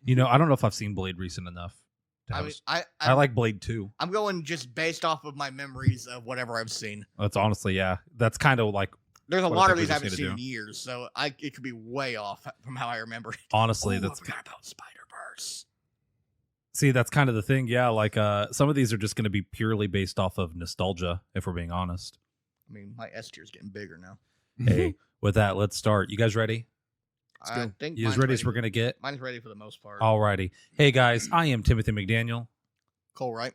I don't know if I've seen Blade recent enough. I like Blade 2. I'm going just based off of my memories of whatever I've seen. That's honestly, yeah. That's kind of like... There's a lot of these I haven't seen in years, so it could be way off from how I remember it. Honestly, that's... I forgot about Spider-Verse. See, that's kind of the thing, yeah. Like, some of these are just going to be purely based off of nostalgia, if we're being honest. I mean, my S tier is getting bigger now. Hey, with that, let's start. You guys ready? I think you as ready as we're going to get? Mine's ready for the most part. Alrighty. Hey, guys, I am Timothy McDaniel. Cole Wright.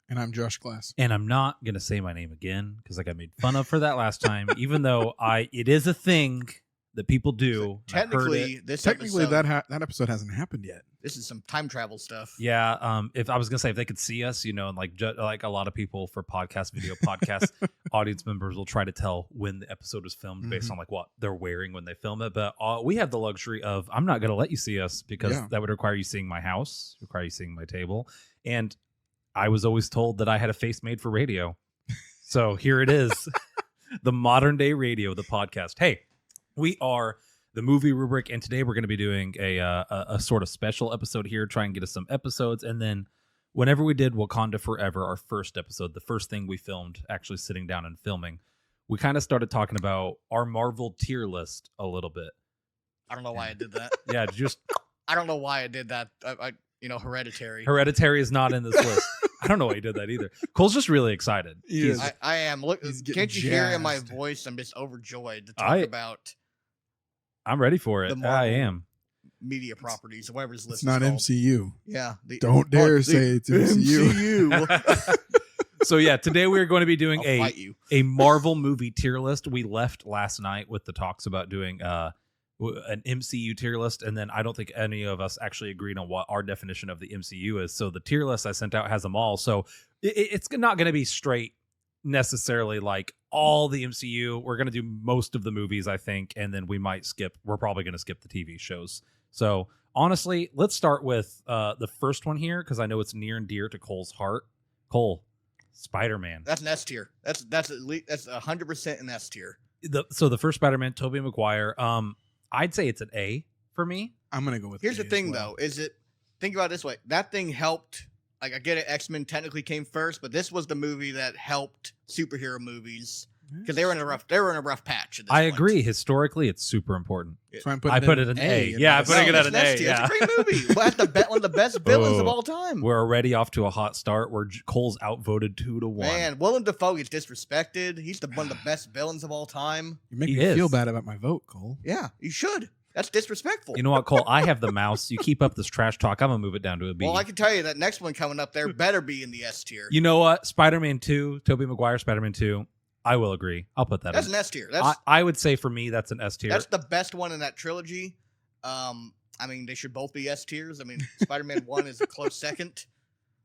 And I'm Josh Glass. And I'm not going to say my name again because I got made fun of for that last time, even though it is a thing that people do. So technically, that episode hasn't happened yet. This is some time travel stuff. Yeah. If I was going to say, if they could see us, and like a lot of people for video podcast audience members will try to tell when the episode was filmed based on like what they're wearing when they film it. But we have the luxury of, I'm not going to let you see us because that would require you seeing my house, require you seeing my table. And I was always told that I had a face made for radio. So here it is, the modern day radio, the podcast. Hey, we are the Movie Rubric, and today we're going to be doing a sort of special episode here, try and get us some episodes. And then whenever we did Wakanda Forever, our first episode, the first thing we filmed, actually sitting down and filming, we kind of started talking about our Marvel tier list a little bit. I don't know why I did that. Yeah, I don't know why I did that. Hereditary. Hereditary is not in this list. I don't know why you did that either. Cole's just really excited. I am. Look, can't you hear in my voice? I'm just overjoyed to talk about. I'm ready for it. I am. Media properties, whatever's listed. It's not MCU. Yeah. Don't dare say it's MCU. So yeah, today we're going to be doing a Marvel movie tier list. We left last night with the talks about doing an MCU tier list, and then I don't think any of us actually agreed on what our definition of the MCU is. So the tier list I sent out has them all. So it's not going to be straight necessarily like all the MCU. We're going to do most of the movies, I think, and then we're probably going to skip the TV shows. So honestly, let's start with the first one here because I know it's near and dear to Cole's heart. Cole, Spider-Man. That's an S tier. That's 100% an S tier. So the first Spider-Man, Tobey Maguire. I'd say it's an A for me. I'm gonna go with. Here's the thing, though. Think about it this way? That thing helped. Like, I get it. X-Men technically came first, but this was the movie that helped superhero movies because they were in a rough patch. At this point. Agree. Historically, it's super important. So I put it in A. Yeah, I'm putting it at an A. Yeah. It's a great movie. One of the best villains of all time. We're already off to a hot start. Where Cole's outvoted 2-1. Man, Willem Dafoe gets disrespected. He's one of the best villains of all time. You make me feel bad about my vote, Cole. Yeah, you should. That's disrespectful. You know what, Cole? I have the mouse. You keep up this trash talk. I'm going to move it down to a B. Well, I can tell you that next one coming up there better be in the S tier. You know what? Spider-Man 2, Tobey Maguire, Spider-Man 2. I will agree. I'll put that That's in. an S tier. I would say for me, that's an S tier. That's the best one in that trilogy. I mean, they should both be S tiers. I mean, Spider-Man 1 is a close second.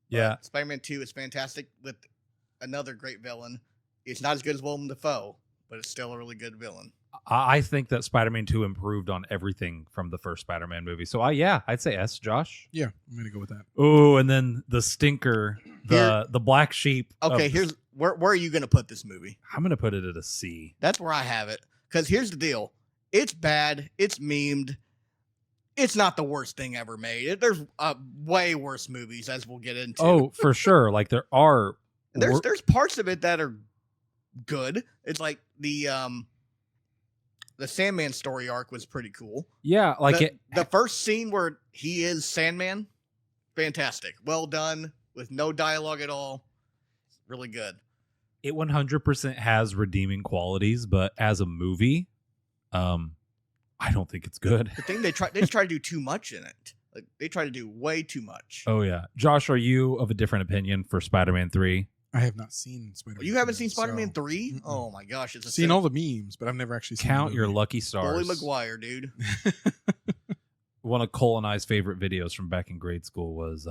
Yeah. Spider-Man 2 is fantastic with another great villain. It's not as good as Willem Dafoe, but it's still a really good villain. I think that Spider-Man 2 improved on everything from the first Spider-Man movie. So, I'd say S, Josh. Yeah, I'm going to go with that. Oh, and then the stinker, the black sheep. Okay, where are you going to put this movie? I'm going to put it at a C. That's where I have it. Because here's the deal. It's bad. It's memed. It's not the worst thing ever made. There's way worse movies, as we'll get into. Oh, for sure. Like, there are... There's parts of it that are good. It's like the Sandman story arc was pretty cool. Yeah, like the first scene where he is Sandman, fantastic. Well done with no dialogue at all. Really good. It 100% has redeeming qualities, but as a movie, I don't think it's good. The thing they try to do too much in it. Like they try to do way too much. Oh yeah, Josh, are you of a different opinion for Spider-Man 3? I have not seen Spider-Man. You haven't seen Spider-Man 3? Oh my gosh, I've seen all the memes, but I've never actually seen Count your lucky stars. Tobey Maguire, dude. One of Cole and I's favorite videos from back in grade school was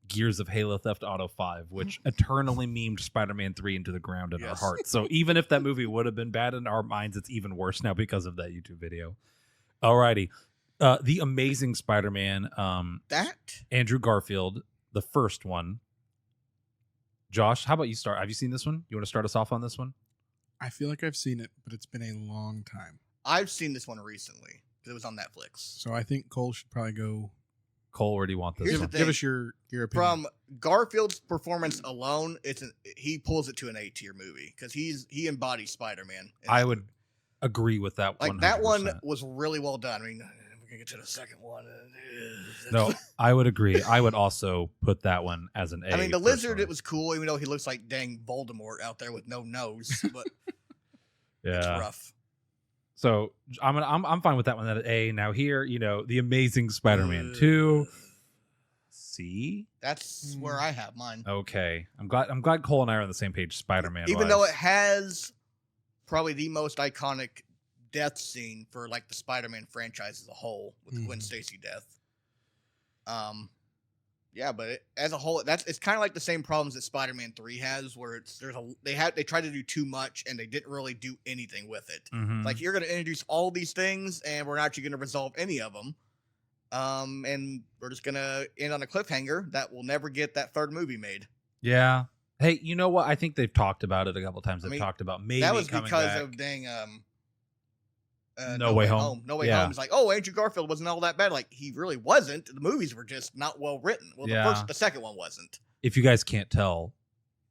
Gears of Halo Theft Auto 5, which eternally memed Spider-Man 3 into the ground in our hearts. So even if that movie would have been bad in our minds, it's even worse now because of that YouTube video. Alrighty. The Amazing Spider-Man. Andrew Garfield, the first one. Josh, how about you start? Have you seen this one? You want to start us off on this one? I feel like I've seen it, but it's been a long time. I've seen this one recently because it was on Netflix. So I think Cole should probably go Cole, where do you want this Here's one? the Give thing. us your opinion. From Garfield's performance alone, he pulls it to an A-tier movie because he embodies Spider-Man. I would agree with that. like 100%. that one was really well done. I mean, we're gonna get to the second one. No, I would agree. I would also put that one as an A. I mean, the lizard, personally. it was cool, even though he looks like dang Voldemort out there with no nose. But it's yeah. rough. So I'm fine with that one at A. Now here, the Amazing Spider-Man 2. C. That's where I have mine. Okay, I'm glad Cole and I are on the same page. Spider-Man, Even though it has probably the most iconic death scene for like the Spider-Man franchise as a whole with the Gwen Stacy death. Yeah, but as a whole, it's kind of like the same problems that Spider-Man 3 has, where they tried to do too much and they didn't really do anything with it. Mhm. Like, you're going to introduce all these things and we're not actually going to resolve any of them. And we're just going to end on a cliffhanger that will never get that third movie made. Yeah. Hey, you know what? I think they've talked about it a couple times. They've talked about maybe that was coming because back. of dang No Way Home. No Way Yeah. Home is like, oh, Andrew Garfield wasn't all that bad. Like, he really wasn't. The movies were just not well written. Well, Yeah. the second one wasn't. If you guys can't tell,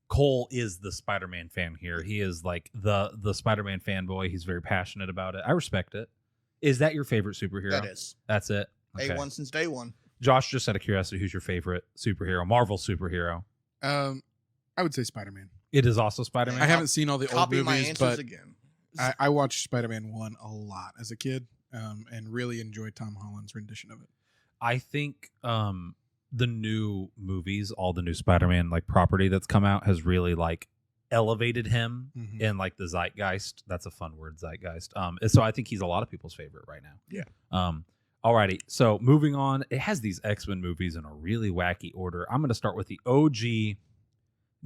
Cole is the Spider-Man fan here. He is like the Spider-Man fanboy. He's very passionate about it. I respect it. Is that your favorite superhero? That is. That's it. Okay. A1 since day one. Josh, just out of curiosity, who's your favorite superhero? Marvel superhero. I would say Spider-Man. It is also Spider-Man. I haven't seen all the old Copy my movies, answers but again. I watched Spider-Man 1 a lot as a kid, and really enjoyed Tom Holland's rendition of it. I think the new movies, all the new Spider-Man like property that's come out has really like elevated him in like the zeitgeist. That's a fun word, zeitgeist. So I think he's a lot of people's favorite right now. Yeah. Alrighty. So moving on, it has these X-Men movies in a really wacky order. I'm going to start with the OG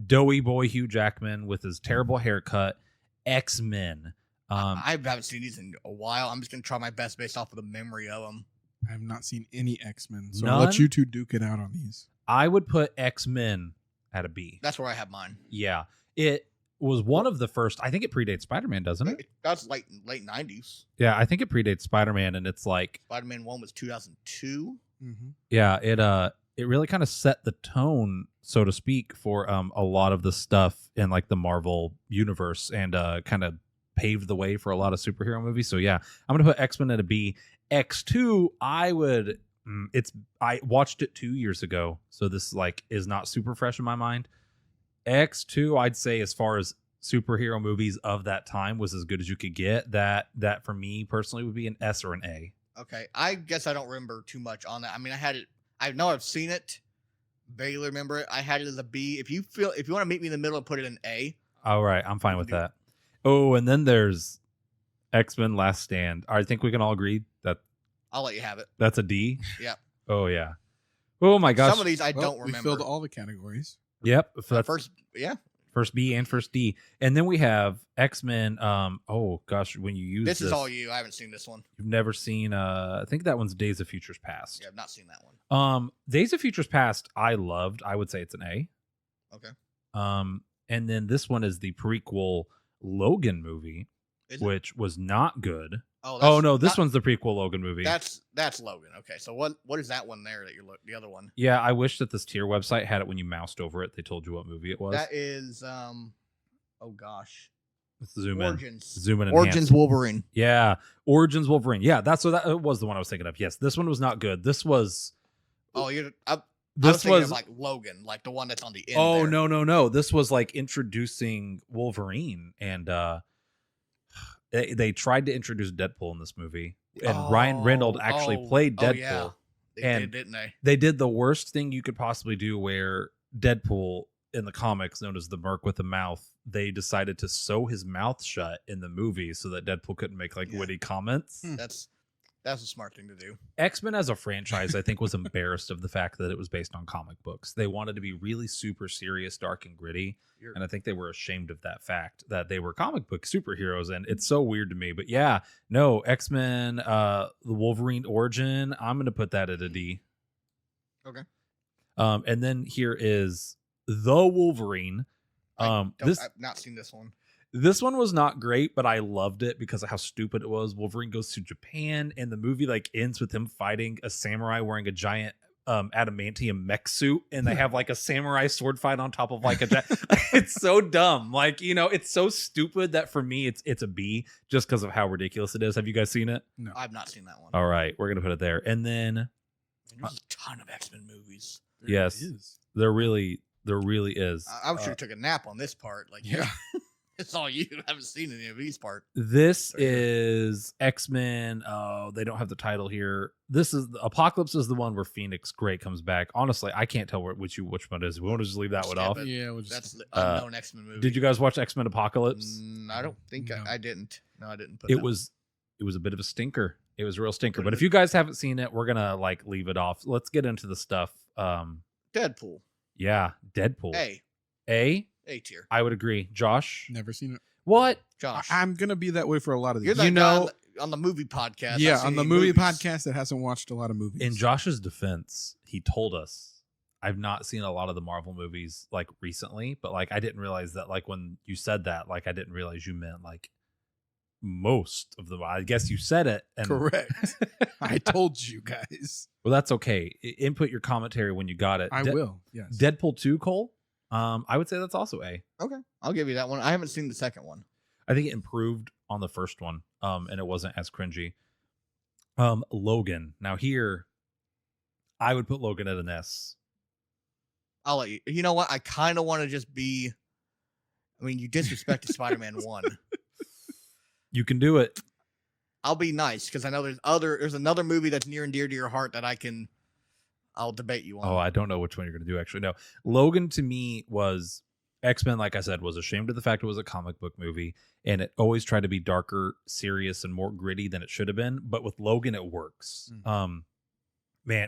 doughy boy Hugh Jackman with his terrible haircut. X-Men. I haven't seen these in a while. I'm just going to try my best based off of the memory of them. I have not seen any X-Men, so None? I'll let you two duke it out on these. I would put X-Men at a B. That's where I have mine. Yeah. It was one of the first. I think it predates Spider-Man, doesn't it? That's late 90s. Yeah, I think it predates Spider-Man, and it's like Spider-Man 1 was 2002. yeah, it really kind of set the tone, so to speak, for a lot of the stuff in like the Marvel universe, and kind of paved the way for a lot of superhero movies. So yeah, I'm gonna put X-Men at a B. X2, I watched it 2 years ago, so this like is not super fresh in my mind. X2, I'd say, as far as superhero movies of that time, was as good as you could get. That for me personally would be an S or an A. Okay, I guess I don't remember too much on that. I mean, I know I've seen it, barely remember it. I had it as a B. If you want to meet me in the middle and put it in A. All right, I'm fine with that. Oh, and then there's X-Men Last Stand. I think we can all agree that I'll let you have it. that's a D. Yep. Oh yeah. Oh my gosh. Some of these I don't remember. We filled all the categories. Yep. That's First B and first D. And then we have X-Men. Oh gosh, when you use this is all you. I haven't seen this one. You've never seen I think that one's Days of Futures Past. Yeah, I've not seen that one. Days of Futures Past I loved. I would say it's an A. Okay. And then this one is the prequel Logan movie, which was not good. Oh no, this one's the prequel Logan movie. That's Logan. Okay, so what is that one there that you're the other one? Yeah, I wish that this tier website had it when you moused over it. They told you what movie it was. That is oh gosh. Let's zoom Origins. in. Zoom in. Origins Wolverine. Yeah, Origins Wolverine. Yeah, that was the one I was thinking of. Yes, this one was not good. This was. Oh, I this was like Logan, like the one that's on the end. Oh there. no! This was like introducing Wolverine, and they tried to introduce Deadpool in this movie, and Ryan Reynolds actually played Deadpool. Yeah. They did, didn't they? They did the worst thing you could possibly do, where Deadpool in the comics, known as the Merc with the Mouth, they decided to sew his mouth shut in the movie so that Deadpool couldn't make like witty comments. That's a smart thing to do. X-Men as a franchise, I think, was embarrassed of the fact that it was based on comic books. They wanted to be really super serious, dark, and gritty. And I think they were ashamed of that fact that they were comic book superheroes. And it's so weird to me. But yeah, no, X-Men, the Wolverine origin, I'm going to put that at a D. Okay. And then here is The Wolverine. I've not seen this one. This one was not great, but I loved it because of how stupid it was. Wolverine goes to Japan, and the movie like ends with him fighting a samurai wearing a giant adamantium mech suit, and they have like a samurai sword fight on top of like a it's so dumb. Like, it's so stupid that for me it's a B just because of how ridiculous it is. Have you guys seen it? No. I've not seen that one. All right, we're gonna put it there. And then There's a ton of X-Men movies. yes, there really is. I should have took a nap on this part. Like, Yeah. it's all you. I haven't seen any of these part. This is X-Men. Oh, they don't have the title here. This is Apocalypse is the one where Phoenix Gray comes back. Honestly, I can't tell which one it is. We want to just leave that one Skip off. it. Yeah, we'll just That's the unknown X-Men movie. Did you guys watch X-Men Apocalypse? I don't think No. I didn't. No, I didn't. Put It that. was a bit of a stinker. It was a real stinker. What But is if you guys haven't seen it, we're gonna like leave it off. Let's get into the stuff. Deadpool. Yeah, Deadpool. A A tier. I would agree. Josh, never seen it. what? Josh, I'm gonna be that way for a lot of you're these. that guy on the movie podcast. Yeah, I've seen on the any movie movies. podcast that hasn't watched a lot of movies. In Josh's defense, he told us, I've not seen a lot of the Marvel movies like recently, but like I didn't realize that like when you said that, like I didn't realize you meant like most of them. I guess you said it. And Correct. I told you guys. well, that's okay. Input your commentary when you got it. I will. Yes. Deadpool 2, Cole. I would say that's also A. Okay, I'll give you that one. I haven't seen the second one. I think it improved on the first one, and it wasn't as cringy. Logan. Now here, I would put Logan at an S. I'll let you. You know what? I kind of want to just be. I mean, you disrespected Spider-Man 1. You can do it. I'll be nice because I know there's another movie that's near and dear to your heart that I'll debate you on. Oh, I don't know which one you're going to do, actually. No. Logan, to me, was X-Men, like I said, was ashamed of the fact it was a comic book movie, and it always tried to be darker, serious, and more gritty than it should have been. But with Logan, it works. Man,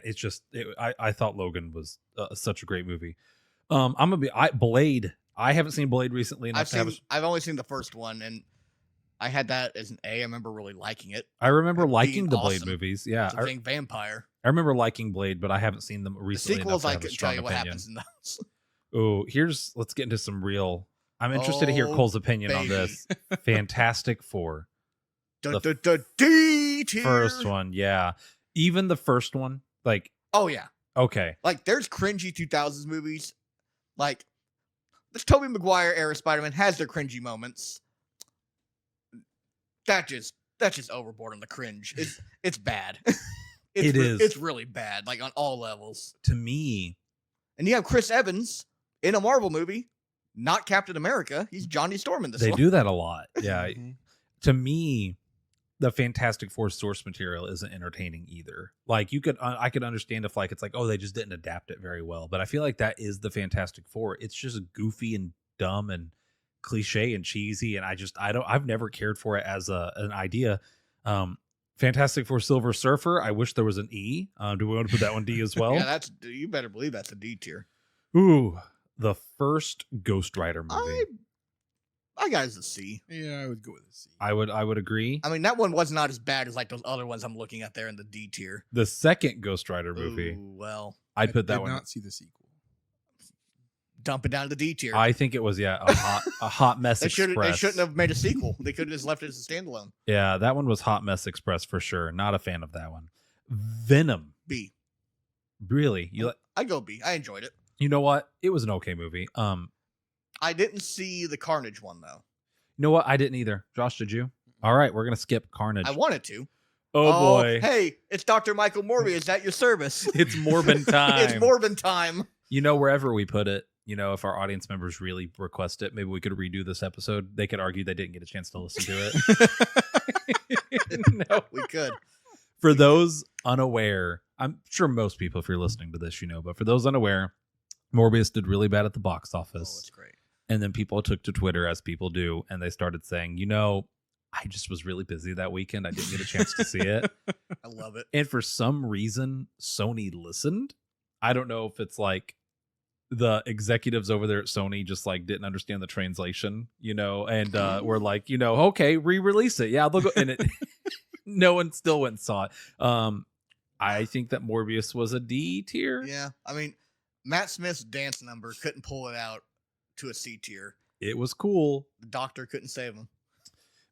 it's just, I thought Logan was such a great movie. Blade. I haven't seen Blade recently enough I've only seen the first one, and I had that as an A. I remember really liking it. I remember being liking the Blade awesome. movies. Yeah. It's a thing vampire. I remember liking Blade, but I haven't seen them The recently sequels, enough I to have a couldn't strong tell you what opinion. happens in those. Oh, let's get into some real. I'm interested to hear Oh, Cole's opinion on baby. this. Fantastic Four. The D tier. First one, yeah. Even the first one, like, Oh yeah. okay. Like there's cringy 2000s movies. Like this Tobey Maguire era Spider-Man has their cringy moments. That's just overboard on the cringe. It's bad. It is. It's really bad, like on all levels. To me, And you have Chris Evans in a Marvel movie, not Captain America. He's Johnny Storm in this they one. do that a lot. Yeah. Mhm. To me, the Fantastic Four source material isn't entertaining either. Like I could understand if like it's like, oh, they just didn't adapt it very well. But I feel like that is the Fantastic Four. It's just goofy and dumb and cliche and cheesy, and I've never cared for it as an idea. Fantastic Four Silver Surfer, I wish there was an E. Do we want to put that one D as well? Yeah, you better believe that's a D tier. Ooh, the first Ghost Rider movie. I got it as a C. Yeah, I would go with a C. I would agree. I mean, that one was not as bad as like those other ones I'm looking at there in the D tier. The second Ghost Rider movie, Ooh, well, I'd put that did one. not see the sequel. dump it down to the D tier. I think it was a hot mess They express. shouldn't have made a sequel. They could have just left it as a standalone. Yeah, that one was Hot Mess Express for sure. Not a fan of that one. Venom, B. really? I go B. I enjoyed it. You know what? It was an okay movie. I didn't see the Carnage one though. You know what? I didn't either. Josh, did you? All right, we're gonna skip Carnage. I wanted to. Oh boy, Hey, it's Dr. Michael Morbius at your service. it's Morbin time. It's Morbin time. You know, wherever we put it, you know, if our audience members really request it, maybe we could redo this episode. They could argue they didn't get a chance to listen to it. No. We could. For those unaware, I'm sure most people, if you're listening to this, you know, but for those unaware, Morbius did really bad at the box Oh, office. it's great. And then people took to Twitter, as people do, and they started saying, you know, I just was really busy that weekend. I didn't get a chance to see it. I love it. And for some reason, Sony listened. I don't know if it's like the executives over there at Sony just like didn't understand the translation, you know, and we're like, you know, okay, re-release it. Yeah, they'll go. And it, no one still went and saw it. I think that Morbius was a D tier. Yeah. I mean, Matt Smith's dance number couldn't pull it out to a C tier. It was cool. The doctor couldn't save him.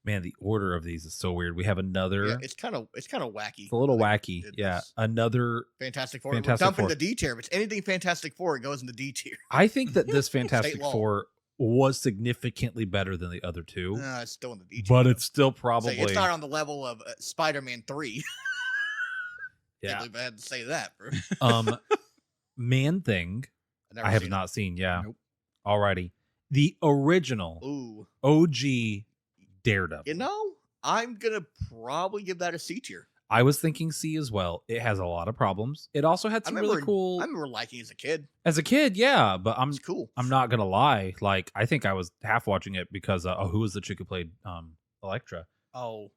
Man, the order of these is so weird. We have another. Yeah, it's kind of wacky. It's a little Like, wacky. it Yeah. is. Another. Fantastic Four. Fantastic We're dumping Four. the D tier. If it's anything Fantastic Four, it goes in the D tier. I think that this Fantastic law. Four was significantly better than the other two, It's still in the D tier. but though. it's still So probably. it's not on the level of Spider-Man 3. Yeah. Can't believe I had to say that, bro. Man Thing. never I have seen not seen. Yeah. Nope. Alrighty. The original it. Ooh. OG Daredevil. You know, I'm gonna probably give that a C tier. I was thinking C as well. It has a lot of problems. It also had I some remember, really cool. I remember liking it as a kid. As a kid, yeah, but It's cool. I'm not gonna lie. Like, I think I was half watching it because who was the chick who played Elektra? Oh,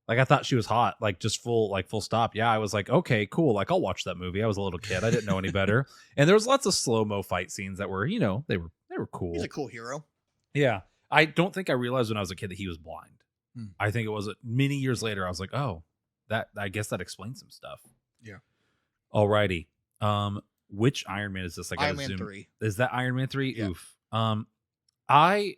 Like, I thought she was hot. Like, just full stop. Yeah, I was like, okay, cool. Like, I'll watch that movie. I was a little kid. I didn't know any better. And there was lots of slow-mo fight scenes that were, they were cool. he's a cool hero. Yeah. I don't think I realized when I was a kid that he was blind. Hmm. I think it was many years later. I was like, oh, I guess that explains some stuff. Yeah. Alrighty. Which Iron Man is this? I gotta Iron Man zoom. 3. Is that Iron Man 3? Yeah. Oof. I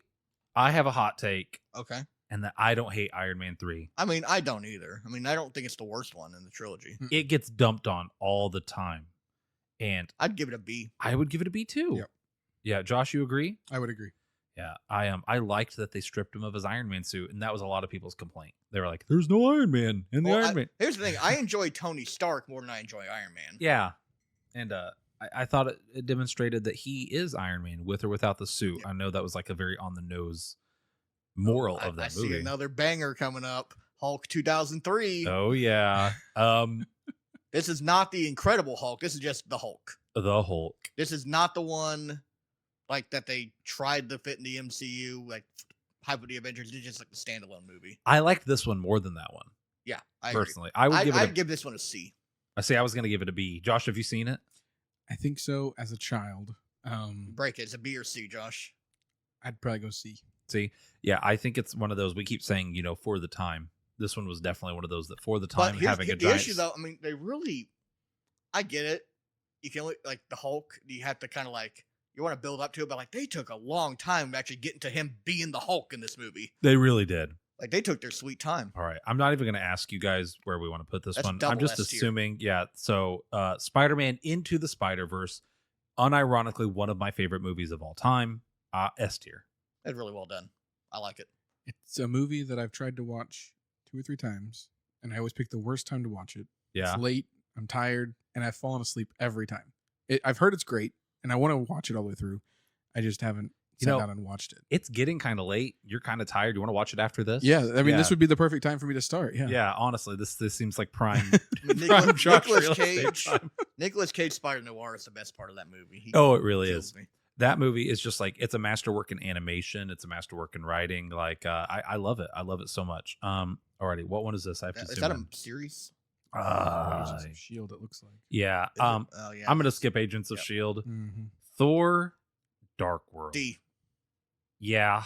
have a hot take, Okay. and that I don't hate Iron Man 3. I mean, I don't either. I mean, I don't think it's the worst one in the trilogy. It gets dumped on all the time. And I'd give it a B. I would give it a B too. Yep. Yeah, Josh, you agree? I would agree. Yeah, I liked that they stripped him of his Iron Man suit, and that was a lot of people's complaint. They were like, "There's no Iron Man in the Well, Iron Man." Here's the thing: I enjoy Tony Stark more than I enjoy Iron Man. Yeah, and I thought it demonstrated that he is Iron Man with or without the suit. I know that was like a very on the nose moral of I that see movie. another banger coming up: Hulk 2003. Oh yeah, This is not the Incredible Hulk. This is just the Hulk. the Hulk. This is not the one like that they tried to fit in the MCU, like Hype of the Avengers. It's just like the standalone movie. I liked this one more than that one Yeah, I agree. personally. I would give it. I'd give this one a C. I say I was going to give it a B. Josh, have you seen it? I think so as a child. Break it. It's a B or C, Josh. I'd probably go C. See, yeah, I think it's one of those we keep saying, for the time. This one was definitely one of those that for the time But here's having a the giant. issue, though. I mean, they really. I get it. You can only like the Hulk. You have to kind of like you want to build up to it, but like they took a long time actually getting to him being the Hulk in this movie. They really did. Like they took their sweet time. All right. I'm not even going to ask you guys where we want to put this That's one. I'm double just S tier. assuming. Yeah. So Spider-Man Into the Spider-Verse, unironically, one of my favorite movies of all time. S tier. That's really well done. I like it. It's a movie that I've tried to watch 2 or 3 times, and I always pick the worst time to watch it. Yeah. It's late, I'm tired, and I've fallen asleep every time. I've heard it's great, and I want to watch it all the way through. I just haven't sat down and watched it. It's getting kind of late. You're kind of tired. You want to watch it after this? Yeah, I mean, Yeah. this would be the perfect time for me to start. Yeah. Yeah. Honestly, this seems like prime. Nicolas, Josh Nicolas real estate Cage. time. Nicolas Cage Spider Noir is the best part of that movie. He Oh, it really kills is. me. That movie is just like it's a masterwork in animation. It's a masterwork in writing. Like I love it. I love it so much. Alrighty, what one is this? I have to Is zoom that in. a series? Agents of S.H.I.E.L.D. it looks like. Yeah. Is it? Oh, yeah. I'm gonna skip Agents of Yep. Shield. Mm-hmm. Thor, Dark World. D. Yeah.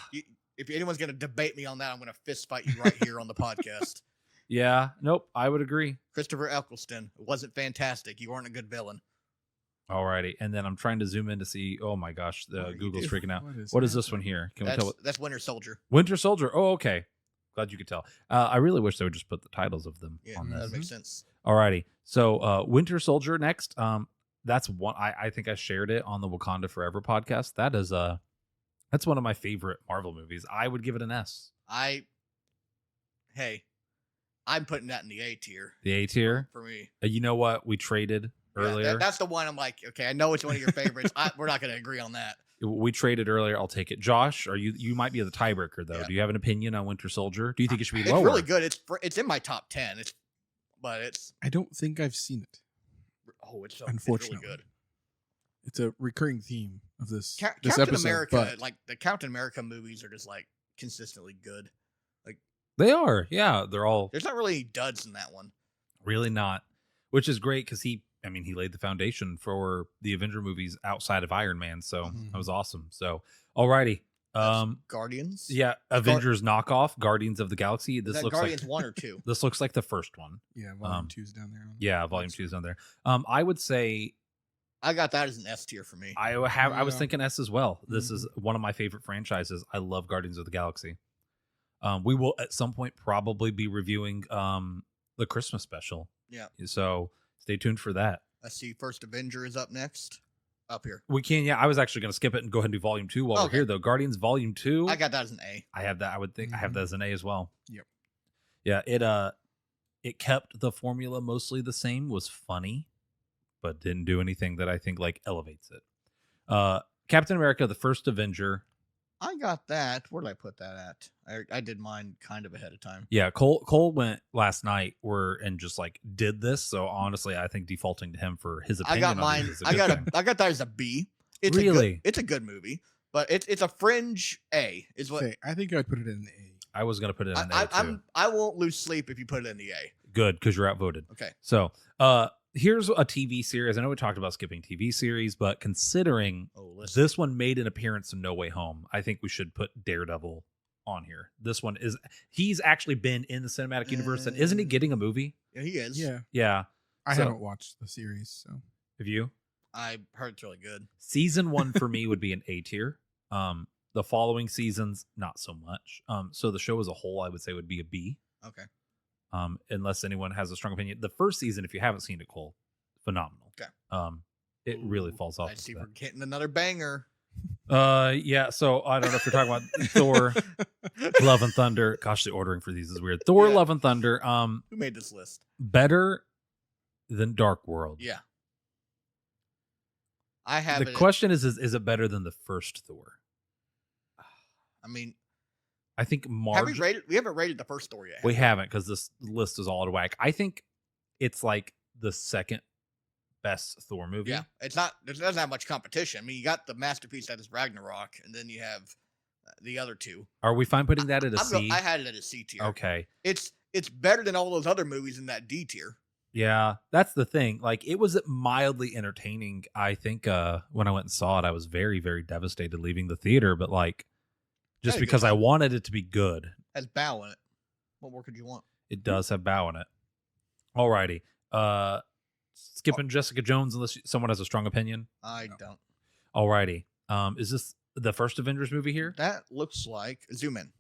If anyone's gonna debate me on that, I'm gonna fist fight you right here on the podcast. Yeah. Nope. I would agree. Christopher Eccleston. It wasn't fantastic. You weren't a good villain. Alrighty. And then I'm trying to zoom in to see. Oh my gosh, What are you Google's doing? freaking out. What is, What is this one here? Can we tell? That's Winter Soldier. Winter Soldier. Oh, okay. Glad you could tell. I really wish they would just put the titles of them Yeah, on that this. makes sense. Alrighty. So Winter Soldier next. That's one I think I shared it on the Wakanda Forever podcast. That's one of my favorite Marvel movies. I would give it an S. I'm putting that in the A tier The A tier. for me. You know what? We traded Yeah, earlier. that's the one I'm like, okay, I know it's one of your favorites. We're not going to agree on that. We traded earlier. I'll take it. Josh, you might be the tiebreaker though. Yeah. Do you have an opinion on Winter Soldier? Do you think it should be It's lower? really good. It's in my top 10. It's I don't think I've seen it. it's really Unfortunately. good. It's a recurring theme of this this Captain episode. America, but like the Captain America movies are just like consistently good. They are. Yeah, they're all There's not really any duds in that one. really not, which is great because he laid the foundation for the Avenger movies outside of Iron Man. So Mhm. that was awesome. So, alrighty. That's Guardians. Yeah, Avengers knockoff, Guardians of the Galaxy. Is This that looks Guardians like 1 or 2? this looks like the first one. yeah, volume 2's down there. Yeah, volume 2 is on there. I would say I got that as an S tier for me. I was Yeah. thinking S as well. This is one of my favorite franchises. I love Guardians of the Galaxy. We will at some point probably be reviewing the Christmas special. Yeah. So stay tuned for that. I see First Avenger is up next. Up here. We can, yeah. I was actually going to skip it and go ahead and do Volume 2 while we're here, though. Guardians Volume 2. I got that as an A. I have that. I would think I have that as an A as well. Yep. Yeah, it kept the formula mostly the same, was funny, but didn't do anything that I think like elevates it. Captain America, the First Avenger. I got that. Where did I put that at? I did mine kind of ahead of time. Yeah, Cole went last night and just like did this. So honestly, I think defaulting to him for his opinion. I got mine. I got that as a B. It's really? It's a good movie, but it's a fringe A. Is what I think I'd put it in the A. I was gonna put it in an A too. I won't lose sleep if you put it in the A. Good, because you're outvoted. Okay. So here's a TV series. I know we talked about skipping TV series, but considering this one made an appearance in No Way Home, I think we should put Daredevil on here. This one he's actually been in the cinematic universe, and isn't he getting a movie? Yeah, he is. Yeah. I haven't watched the series, so have you? I heard it's really good. Season 1 for me would be an A tier. The following seasons, not so much. So the show as a whole, I would say would be a B. Okay. Unless anyone has a strong opinion. The first season, if you haven't seen it, Cole, phenomenal. Okay. It really falls off. I see we're getting another banger. Yeah. So I don't know if you're talking about Thor, Love and Thunder. Gosh, the ordering for these is weird. Thor, Love and Thunder. Who made this list? Better than Dark World. Yeah. I have. The question is it better than the first Thor? I mean, I think we haven't rated the first Thor yet. We haven't, because this list is all out of whack. I think it's like the second best Thor movie. Yeah, it doesn't have much competition. I mean, you got the masterpiece that is Ragnarok, and then you have the other two. Are we fine putting that at a C? I had it at a C tier. Okay. It's better than all those other movies in that D tier. Yeah, that's the thing. Like, it was mildly entertaining. I think when I went and saw it, I was very, very devastated leaving the theater, but like, just because I wanted it to be good. Has Bow in it. What more could you want? It does have Bow in it. Alrighty. Skipping Jessica Jones unless someone has a strong opinion. I don't. Alrighty. Is this the first Avengers movie here? That looks like zoom in.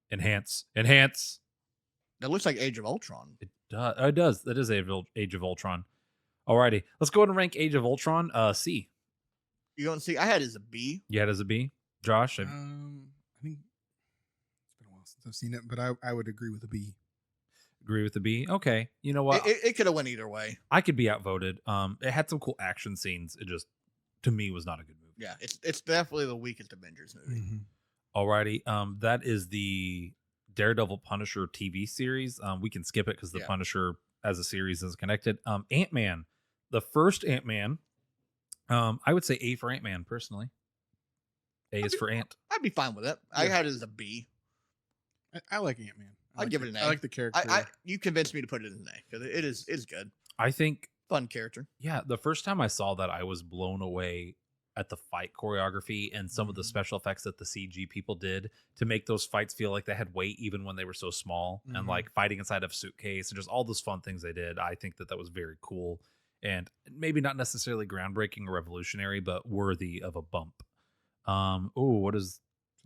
Enhance. That looks like Age of Ultron. It does. It does. That is Age of Ultron. Alrighty. Let's go ahead and rank Age of Ultron. C. You don't see? I had it as a B. You had it as a B. Josh. I think it's been a while since I've seen it, but I would agree with a B. Agree with the B. Okay. You know what? It could have went either way. I could be outvoted. It had some cool action scenes. It just, to me, was not a good movie. Yeah, it's definitely the weakest Avengers movie. Mm-hmm. Alrighty. That is the Daredevil Punisher TV series. We can skip it because the Punisher as a series is connected. Ant-Man, the first Ant-Man. I would say A for Ant-Man personally. A is for Ant. I'd be fine with it. Yeah. I had it as a B. I like Ant-Man. I'd give it an A. I like the character. You convinced me to put it in an A because it is good. I think fun character. Yeah, the first time I saw that, I was blown away at the fight choreography and some of the special effects that the CG people did to make those fights feel like they had weight even when they were so small, and like fighting inside of a suitcase and just all those fun things they did. I think that was very cool and maybe not necessarily groundbreaking or revolutionary, but worthy of a bump. What is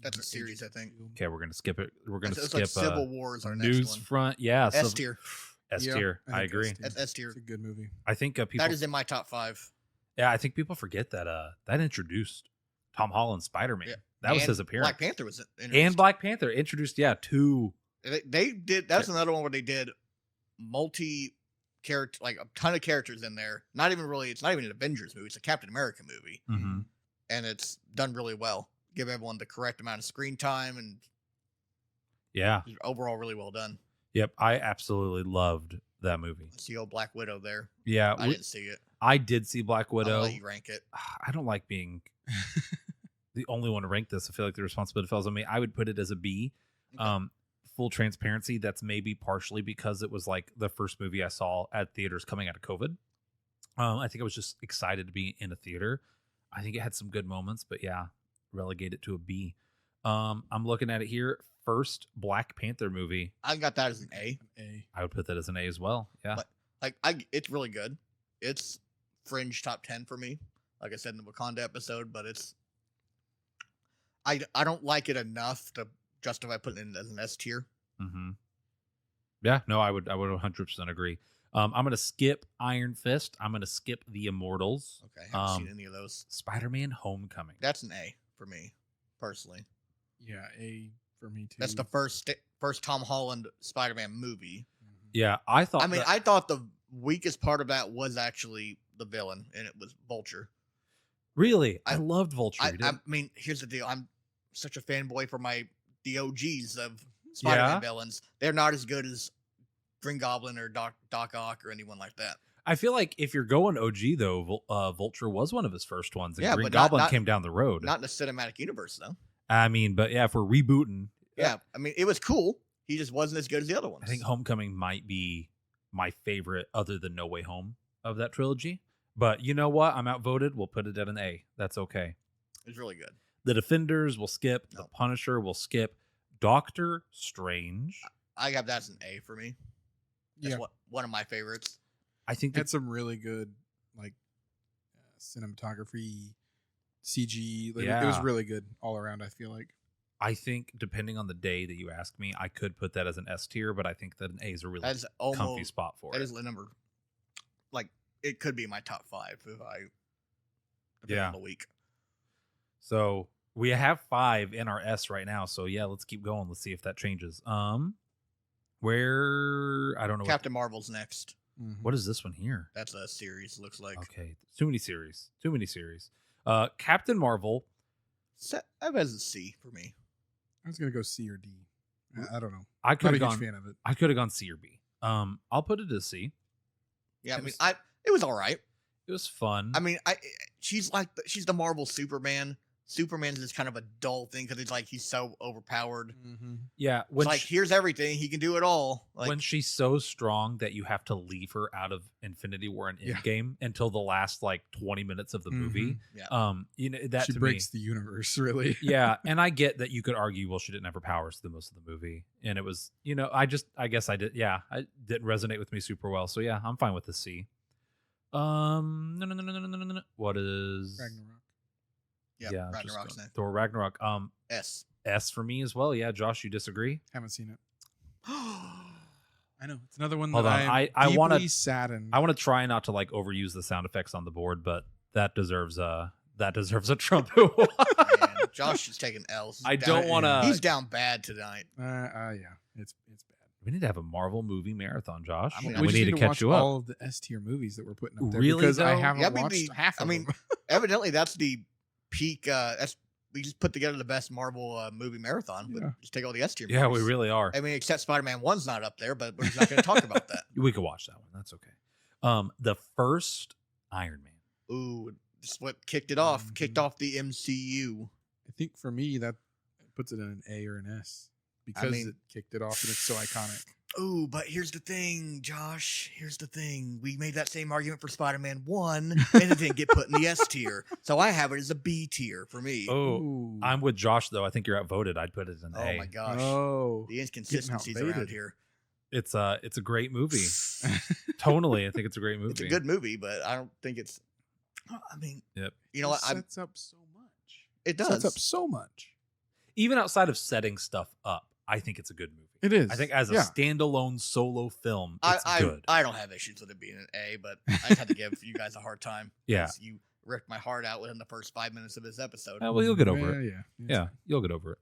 that's a series, I think. Okay, we're gonna skip it. We're gonna skip like Civil Wars. Our news next one. front. Yeah, S tier. S tier. I agree. S tier. It's a good movie. I think people. That is in my top 5. Yeah, I think people forget that that introduced Tom Holland's Spider-Man. Yeah. That was his appearance. Black Panther was introduced. And Black Panther introduced. Yeah, 2. They did. That's another one where they did multi-character, like a ton of characters in there. It's not even an Avengers movie. It's a Captain America movie, and it's done really well. Give everyone the correct amount of screen time, and overall really well done. Yep, I absolutely loved that movie. See old Black Widow there. Yeah, I didn't see it. I did see Black Widow. I'll let you rank it. I don't like being the only one to rank this. I feel like the responsibility falls on me. I would put it as a B. Okay. Full transparency, that's maybe partially because it was like the first movie I saw at theaters coming out of COVID. I think I was just excited to be in a theater. I think it had some good moments, but relegate it to a B. I'm looking at it here. First Black Panther movie. I got that as an A. I would put that as an A as well. Yeah. But it's really good. It's fringe top 10 for me. Like I said in the Wakanda episode, but I don't like it enough to justify putting it as an S tier. Mm-hmm. Yeah, no, I would 100% agree. I'm gonna skip Iron Fist. I'm gonna skip The Immortals. Okay, I haven't seen any of those. Spider-Man: Homecoming. That's an A for me, personally. Yeah, A for me too. That's the first Tom Holland Spider-Man movie. Yeah, I thought. I thought the weakest part of that was actually the villain, and it was Vulture. Really, I loved Vulture. I mean, here's the deal. I'm such a fanboy for the OGs of Spider-Man villains. They're not as good as Green Goblin or Doc Ock or anyone like that. I feel like if you're going OG though, Vulture was one of his first ones, and Yeah, Green but Goblin came down the road. Not in the cinematic universe though. I mean, but yeah, if we're rebooting, Yeah, I mean, it was cool. He just wasn't as good as the other ones. I think Homecoming might be my favorite, other than No Way Home, of that trilogy. But you know what? I'm outvoted. We'll put it at an A. That's okay. It's really good. The Defenders will skip. The Punisher will skip. Doctor Strange. I have that as an A for me. That's one of my favorites. I think had some really good like cinematography, CG. Like, it was really good all around. I feel like. I think depending on the day that you ask me, I could put that as an S tier, but I think that an A is a really comfy spot for it. That is the number. Like, it could be my top 5 if I. Depending on the week. So we have 5 in our S right now. So yeah, let's keep going. Let's see if that changes. Where I don't know. Captain Marvel's next. Mm-hmm. What is this one here? That's a series. Looks like. Okay, too many series. Captain Marvel. I have as a C for me. I was gonna go C or D. I don't know. I could have gone. Fan of it. I could have gone C or B. I'll put it as C. Yeah, it was all right. It was fun. I mean, she's the Marvel Superman. Superman's just kind of a dull thing because it's like he's so overpowered. Mm-hmm. Yeah, when here's everything, he can do it all. Like, when she's so strong that you have to leave her out of Infinity War and Endgame until the last like 20 minutes of the movie. Yeah. You know that she to breaks me, the universe really. Yeah, and I get that you could argue, well, she didn't have her powers through most of the movie, and it was, I guess I did. Yeah, I didn't resonate with me super well. So yeah, I'm fine with the C. No. What is Ragnarok? Yeah, Ragnarok's next. Thor Ragnarok. S for me as well. Yeah, Josh, you disagree? Haven't seen it. I know it's another one. Hold that on, I want to saddened. I want to try not to like overuse the sound effects on the board, but that deserves a Trump. Man, Josh is taking L's. I don't want to. He's down bad tonight. Yeah, it's bad. We need to have a Marvel movie marathon, Josh. I mean, we need to catch you up. All of the S tier movies that we're putting up there really, because I though? haven't watched half of them. Evidently that's the peak. We just put together the best Marvel movie marathon. But just take all the S tier. Yeah, movies. we really are. I mean, except Spider-Man 1's not up there, but we're just not going to talk about that. We could watch that one. That's okay. The first Iron Man. Ooh, just what kicked it off. Kicked off the MCU. I think for me that puts it in an A or an S because it kicked it off and it's so iconic. Ooh, but here's the thing, Josh. Here's the thing. We made that same argument for Spider-Man 1, and it didn't get put in the S tier. So I have it as a B tier for me. Oh, I'm with Josh, though. I think you're outvoted. I'd put it as an A. Oh, my gosh. Oh, the inconsistencies around here. It's a great movie. Tonally, I think it's a great movie. It's a good movie, but I don't think it's... I mean, you know what? It sets up so much. It does. Sets up so much. Even outside of setting stuff up, I think it's a good movie. It is. I think as a standalone solo film, it's good. I don't have issues with it being an A, but I just had to give you guys a hard time. Yeah. You ripped my heart out within the first 5 minutes of this episode. Well, you'll get over it. Yeah. You'll get over it.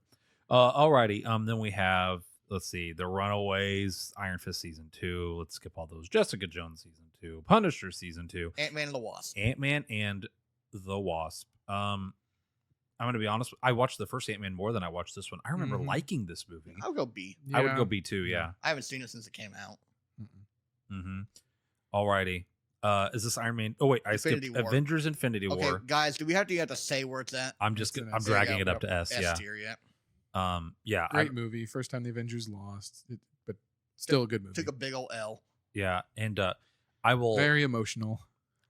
Alrighty. Then we have, let's see, The Runaways, Iron Fist Season 2. Let's skip all those. Jessica Jones Season 2. Punisher Season 2. Ant-Man and the Wasp. Ant-Man and the Wasp. I'm going to be honest. I watched the first Ant-Man more than I watched this one. I remember liking this movie. I'll go B. I would go B too, yeah. I haven't seen it since it came out. Alrighty. Is this Iron Man? Oh, wait. I skipped War. Avengers Infinity War. Okay, guys, do we have to say where it's at? I'm dragging it up to S, yeah. S tier, yeah. Yeah. Great movie. First time the Avengers lost, but still a good movie. Took a big old L. Yeah, and I will... Very emotional.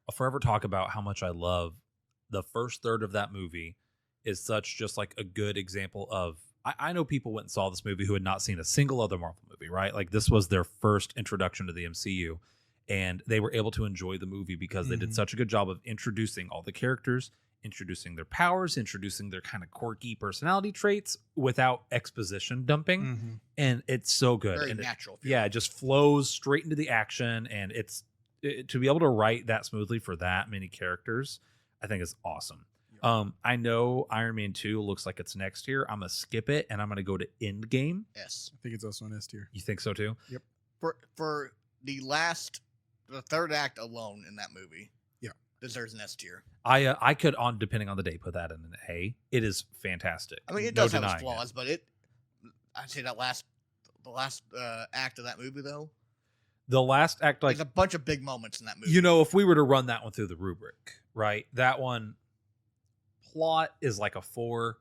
I'll forever talk about how much I love the first third of that movie. Is such just like a good example of I know people went and saw this movie who had not seen a single other Marvel movie, right? Like this was their first introduction to the MCU, and they were able to enjoy the movie because they did such a good job of introducing all the characters, introducing their powers, introducing their kind of quirky personality traits without exposition dumping. Mm-hmm. And it's so good. Very And natural. it just flows straight into the action. And to be able to write that smoothly for that many characters, I think is awesome. I know Iron Man 2 looks like it's next year. I'm going to skip it and I'm going to go to Endgame. Yes. I think it's also an S tier. You think so too? Yep. For the third act alone in that movie, deserves an S tier. I could, depending on the day, put that in an A. It is fantastic. I mean, it does have its flaws, but I'd say the last act of that movie though. The last act, like, there's a bunch of big moments in that movie. You know, if we were to run that one through the rubric, right? That one plot is like a 4.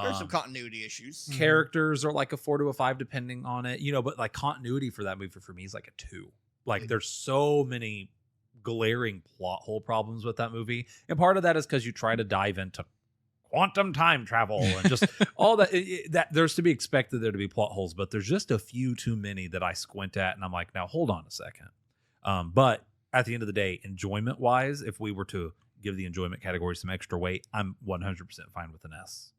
There's some continuity issues. Characters are like a 4 to a 5, depending on it. You know, but like continuity for that movie for me is like a 2. Like, there's so many glaring plot hole problems with that movie, and part of that is because you try to dive into quantum time travel and just all that. That there's to be expected there to be plot holes, but there's just a few too many that I squint at, and I'm like, now hold on a second. But at the end of the day, enjoyment wise, if we were to give the enjoyment category some extra weight, I'm 100% fine with an S.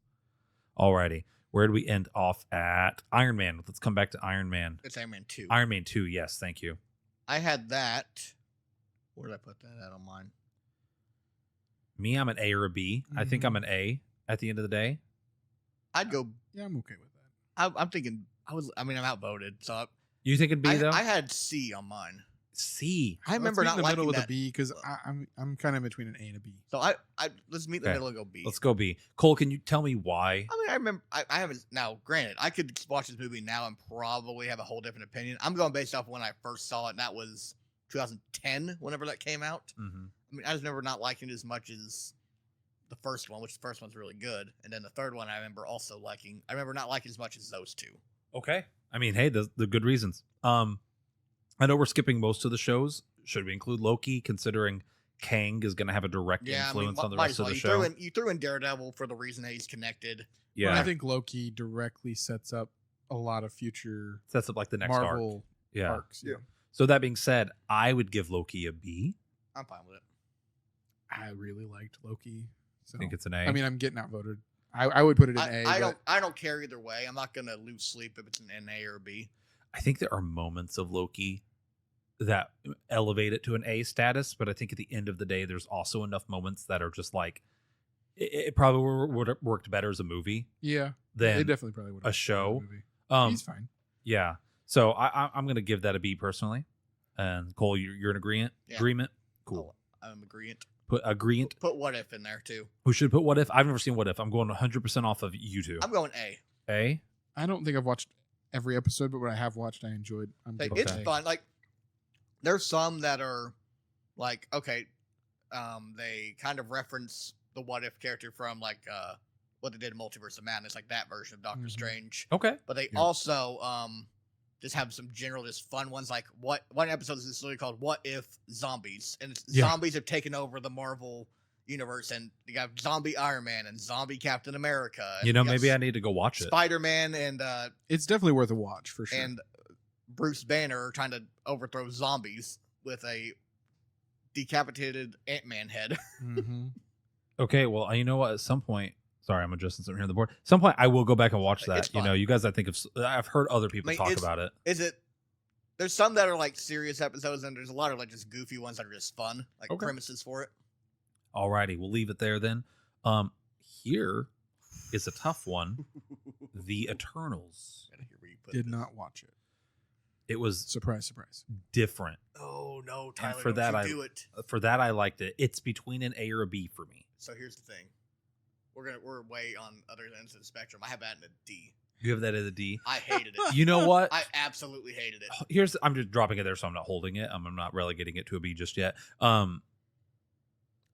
Alrighty, where do we end off at? Iron Man. Let's come back to Iron Man. It's Iron Man 2. Iron Man 2. Yes, thank you. I had that. Where did I put that at on mine? Me, I'm an A or a B. I think I'm an A at the end of the day. I'd go. Yeah, I'm okay with that. I'm thinking. I'm outvoted. So You think it'd B though? I had C on mine. C. I remember Let's not meet in the middle liking with that. a B because I'm kind of between an A and a B. So I let's meet in the Okay. middle and go B. Let's go B. Cole, can you tell me why? I mean, I remember. I haven't now. Granted, I could watch this movie now and probably have a whole different opinion. I'm going based off when I first saw it, and that was 2010. Whenever that came out. Mm-hmm. I mean, I just remember not liking it as much as the first one, which the first one's really good, and then the third one I remember also liking. I remember not liking as much as those two. Okay. I mean, hey, the good reasons. I know we're skipping most of the shows. Should we include Loki, considering Kang is going to have a direct influence on the rest of the show? You threw in Daredevil for the reason that he's connected. Yeah. I think Loki directly sets up a lot of future Sets up like the next arc. Marvel arcs. Yeah. So that being said, I would give Loki a B. I'm fine with it. I really liked Loki. So I think it's an A. I mean, I'm getting outvoted. I would put it in A. I don't care either way. I'm not gonna lose sleep if it's an A or a B. I think there are moments of Loki that elevate it to an A status, but I think at the end of the day, there's also enough moments that are just like it probably would have worked better as a movie. Yeah, than they definitely probably would a show. He's fine. Yeah, so I'm gonna give that a B personally. And Cole, you're in agreement. Yeah. Agreement. Cool. I'm agreeant. Put agreement. Put What If in there too. We should put What If. I've never seen What If. I'm going 100% off of you two. I'm going A. A. I don't think I've watched every episode, but what I have watched, I enjoyed. Like, good it's with A. fun. Like there's some that are like okay, they kind of reference the What If character from like what they did in Multiverse of Madness, like that version of Doctor Mhm. Strange. Okay. But they Yeah. also just have some general just fun ones. Like one episode is literally called "What If Zombies," and it's Yeah. zombies have taken over the Marvel universe, and you got Zombie Iron Man and Zombie Captain America. And You know, you got maybe I need to go watch it. Spider Man and It's definitely worth a watch for sure. and Bruce Banner are trying to overthrow zombies with a decapitated Ant-Man head. Mhm. Okay. Well, you know what? At some point, sorry, I'm adjusting something here on the board. At some point, I will go back and watch that. It's You know, fun. you guys, I think I've heard other people I mean, talk it's- about it. Is it? There's some that are like serious episodes, and there's a lot of like just goofy ones that are just fun, like Okay. premises for it. Alrighty, we'll leave it there then. Here is a tough one. The Eternals. Gotta hear where you put Did this. not watch it. It was Surprise, surprise. different. Oh no, Tyler! for don't that, you I- do it. For that, I liked it. It's between an A or a B for me. So here's the thing. We're way on other ends of the spectrum. I have that in a D. You have that as a D. I hated it. You know what? I absolutely hated it. I'm just dropping it there, so I'm not holding it. I'm not relegating it to a B just yet.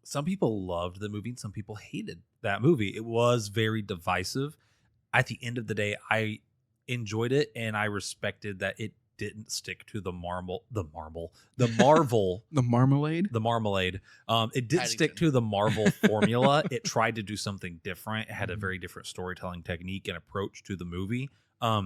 Some people loved the movie and some people hated that movie. It was very divisive. At the end of the day, I enjoyed it and I respected that it didn't stick to the Marvel. The marmalade. It didn't stick Paddington. to the Marvel formula. It tried to do something different. It had a very different storytelling technique and approach to the movie. I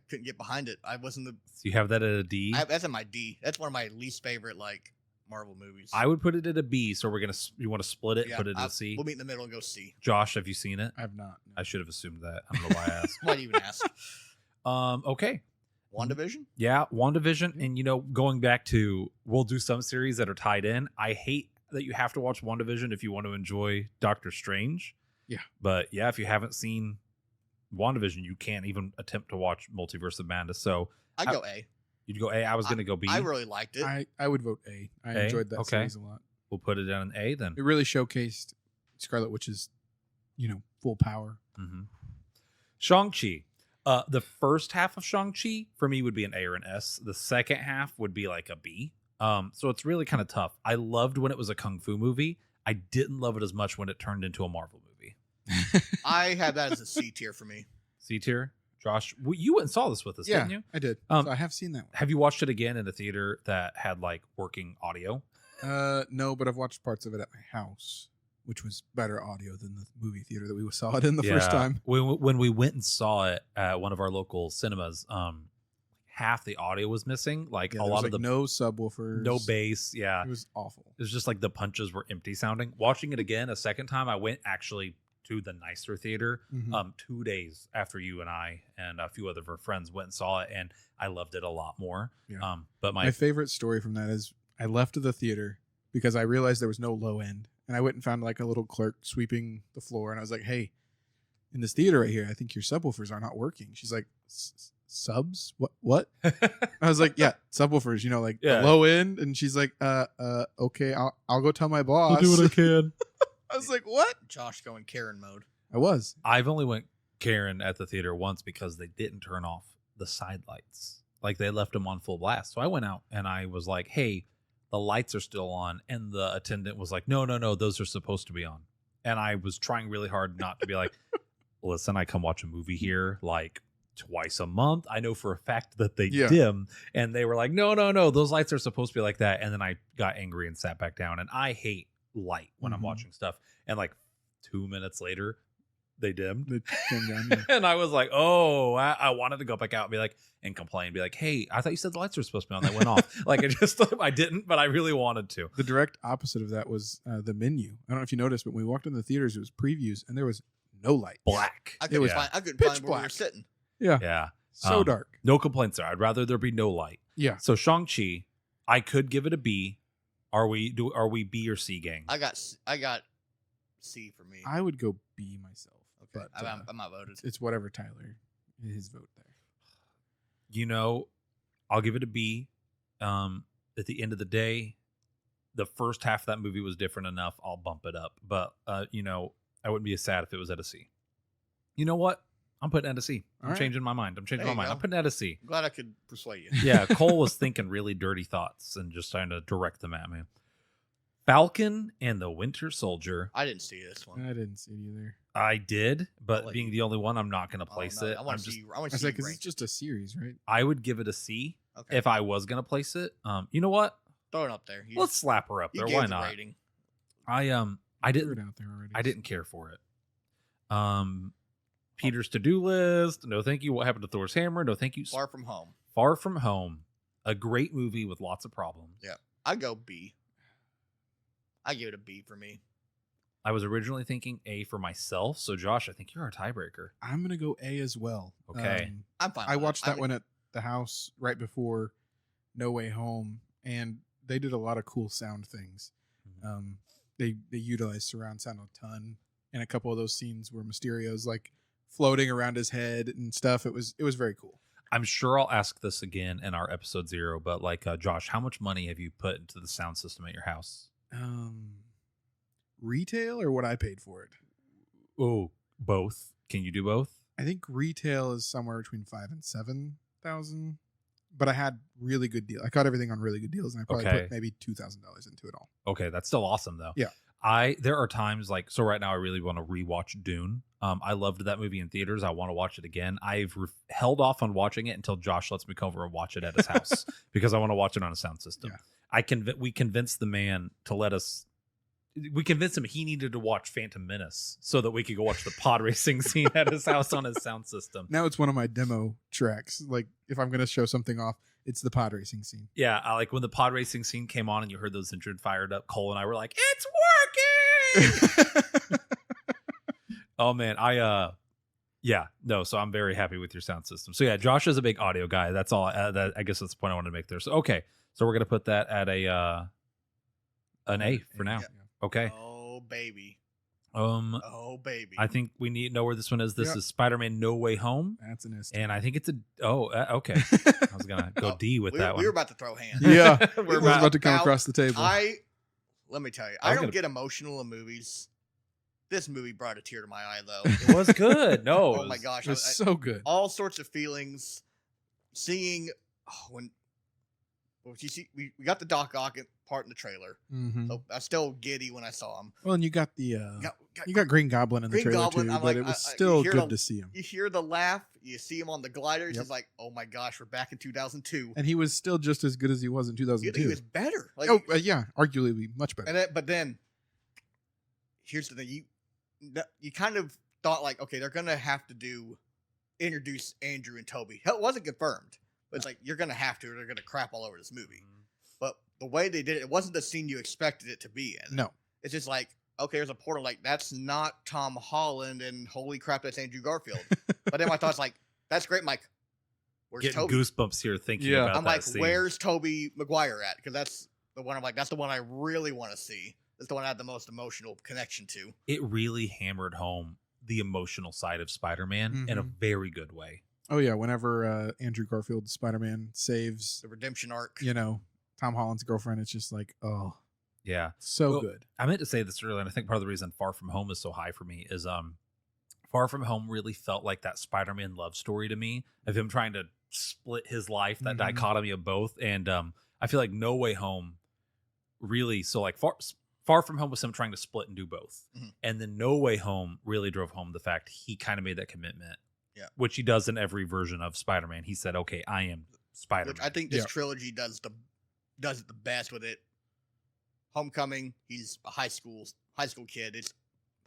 couldn't get behind it. I wasn't the. So you have that at a D. That's in my D. That's one of my least favorite like Marvel movies. I would put it at a B. So you want to split it, Yeah, put it at a C. We'll meet in the middle and go C. Josh, have you seen it? I have not. I should have assumed that. I don't know why I asked. Why do you even ask? Okay. WandaVision? Yeah, WandaVision. And, going back to, we'll do some series that are tied in. I hate that you have to watch WandaVision if you want to enjoy Doctor Strange. Yeah. But, yeah, if you haven't seen WandaVision, you can't even attempt to watch Multiverse of Madness. So I go A. you'd go A. I was going to go B. I really liked it. I would vote A. I A? enjoyed that Okay. series a lot. We'll put it down in A then. It really showcased Scarlet Witch's, full power. Mm-hmm. Shang-Chi. The first half of Shang-Chi for me would be an A or an S. The second half would be like a B. So it's really kind of tough. I loved when it was a kung fu movie. I didn't love it as much when it turned into a Marvel movie. I had that as a C tier for me. C tier. Josh, you went and saw this with us, Yeah, didn't you? I did. Um, So I have seen that one. Have you watched it again in a theater that had like working audio? No, but I've watched parts of it at my house, which was better audio than the movie theater that we saw it in the first time. When we went and saw it at one of our local cinemas, half the audio was missing. Like Yeah, a there lot was, of the no subwoofers, no bass. Yeah, It was awful. it was just like the punches were empty sounding. Watching it again a second time, I went actually to the nicer theater. Mhm. 2 days after you and I and a few other of our friends went and saw it, and I loved it a lot more. Yeah. But My favorite story from that is I left the theater because I realized there was no low end, and I went and found like a little clerk sweeping the floor, and I was like, "Hey, in this theater right here, I think your subwoofers are not working." She's like, "Subs? What?" I was like, "Yeah, subwoofers. Yeah. the low end." And she's like, okay, I'll go tell my boss." I'll do what I can. I was like, "What?" Josh going Karen mode. I was. I've only went Karen at the theater once because they didn't turn off the side lights. Like they left them on full blast. So I went out and I was like, "Hey, the lights are still on." And the attendant was like, no, those are supposed to be on. And I was trying really hard not to be like, listen, I come watch a movie here like twice a month. I know for a fact that they Yeah. dim. And they were like, no, those lights are supposed to be like that. And then I got angry and sat back down. And I hate light when I'm Mhm. watching stuff. And like 2 minutes later, they dimmed. They came down. Yeah. And I was like, oh, I wanted to go back out and be like, and complain, be like, hey, I thought you said the lights were supposed to be on. They went off. Like, I didn't, but I really wanted to. The direct opposite of that was the menu. I don't know if you noticed, but when we walked in the theaters, it was previews, and there was no light. Black. I couldn't was find, I couldn't pitch find where we were black. sitting. Yeah. So Um, dark. No complaints there. I'd rather there be no light. Yeah. So Shang-Chi, I could give it a B. Are we B or C gang? I got C for me. I would go B myself. Okay, But I'm not voted. it's whatever Tyler, his vote there. I'll give it a B. At the end of the day, the first half of that movie was different enough. I'll bump it up. But, I wouldn't be as sad if it was at a C. You know what? I'm putting it at a C. I'm All right. changing my mind. I'm changing There my you mind. go. I'm putting it at a C. I'm glad I could persuade you. Yeah, Cole was thinking really dirty thoughts and just trying to direct them at me. Falcon and the Winter Soldier. I didn't see this one. I didn't see it either. I did, but Like- being the only one, I'm not going to Oh, place no, it. I want I'm to just, see. I want I to said see. because it's just a series, right? I would give it a C Okay. if I was going to place it. You know what? Throw it up there. Let's slap her up you there. gave Why the not? rating. I Threw didn't it out there already. I didn't care for it. Peter's to-do list. No, thank you. What happened to Thor's hammer? No, thank you. Far from home. Far From Home. A great movie with lots of problems. Yeah. I go B. I give it a B for me. I was originally thinking A for myself. So, Josh, I think you're our tiebreaker. I'm gonna go A as well. Okay. I'm fine. I with watched it. that one at the house right before No Way Home, and they did a lot of cool sound things. Mhm. They utilized surround sound a ton, and a couple of those scenes where Mysterio's like floating around his head and stuff. It was very cool. I'm sure I'll ask this again in our episode 0, but like, Josh, how much money have you put into the sound system at your house? Retail or what I paid for it? Oh, both. Can you do both? I think retail is somewhere between 5,000 and 7,000, but I had really good deal. I caught everything on really good deals, and I probably Okay. put maybe $2,000 into it all. Okay, that's still awesome though. Yeah. There are times like, so right now I really want to rewatch Dune. I loved that movie in theaters. I want to watch it again. I've held off on watching it until Josh lets me come over and watch it at his house because I want to watch it on a sound system. Yeah. We convinced the man to let us. We convinced him he needed to watch Phantom Menace so that we could go watch the pod racing scene at his house on his sound system. Now it's one of my demo tracks. Like if I'm going to show something off, It's the pod racing scene. Yeah, I like when the pod racing scene came on and you heard those engine fired up. Cole and I were like, "It's working!" Oh man, so I'm very happy with your sound system. So yeah, Josh is a big audio guy. That's all. I guess that's the point I want to make there. So okay, so we're gonna put that at an A for now. Yeah. Okay. Oh baby. Oh baby. I think we need to know where this one is. This is Spider-Man No Way Home. That's an S. And I think it's okay. I was gonna go D with that one. We were about to throw hands. Yeah, We're I was about to come across the table. Let me tell you, I don't get emotional in movies. This movie brought a tear to my eye, though. It was good. No. Oh my gosh, it was so good. All sorts of feelings. Seeing when you see, we got the Doc Ock part in the trailer. Mm-hmm. So I was still giddy when I saw him. Well, and you got the you got Green Goblin in the Green trailer Goblin, too, I'm but like, it was still good to see him. You hear the laugh, you see him on the gliders. Yep. It's like, oh my gosh, we're back in 2002. And he was still just as good as he was in 2002. He was better. Like, yeah, arguably much better. But then, here's the thing: you kind of thought like, okay, they're gonna have to introduce Andrew and Toby. Hell, it wasn't confirmed, but it's like you're gonna have to, or they're gonna crap all over this movie. But the way they did it, it wasn't the scene you expected it to be in. No, it's just like, okay, there's a portal. Like that's not Tom Holland, and holy crap, that's Andrew Garfield. But then my thoughts like, that's great, Mike. Where's Getting Toby? goosebumps here thinking about I'm that like, scene. where's Toby Maguire at? Because that's the one I'm like, that's the one I really want to see. That's the one I had the most emotional connection to. It really hammered home the emotional side of Spider-Man in a very good way. Oh yeah, whenever Andrew Garfield Spider-Man saves the redemption arc, Tom Holland's girlfriend, it's just like, oh yeah, so good. I meant to say this earlier, and I think part of the reason Far From Home is so high for me is Far From Home really felt like that Spider-Man love story to me, of him trying to split his life, that dichotomy of both. And I feel like No Way Home really, so like Far From Home was him trying to split and do both. And then No Way Home really drove home the fact he kind of made that commitment, which he does in every version of Spider-Man. He said, okay, I am Spider-Man. Which I think this trilogy does it the best with it. Homecoming, he's a high school kid. It's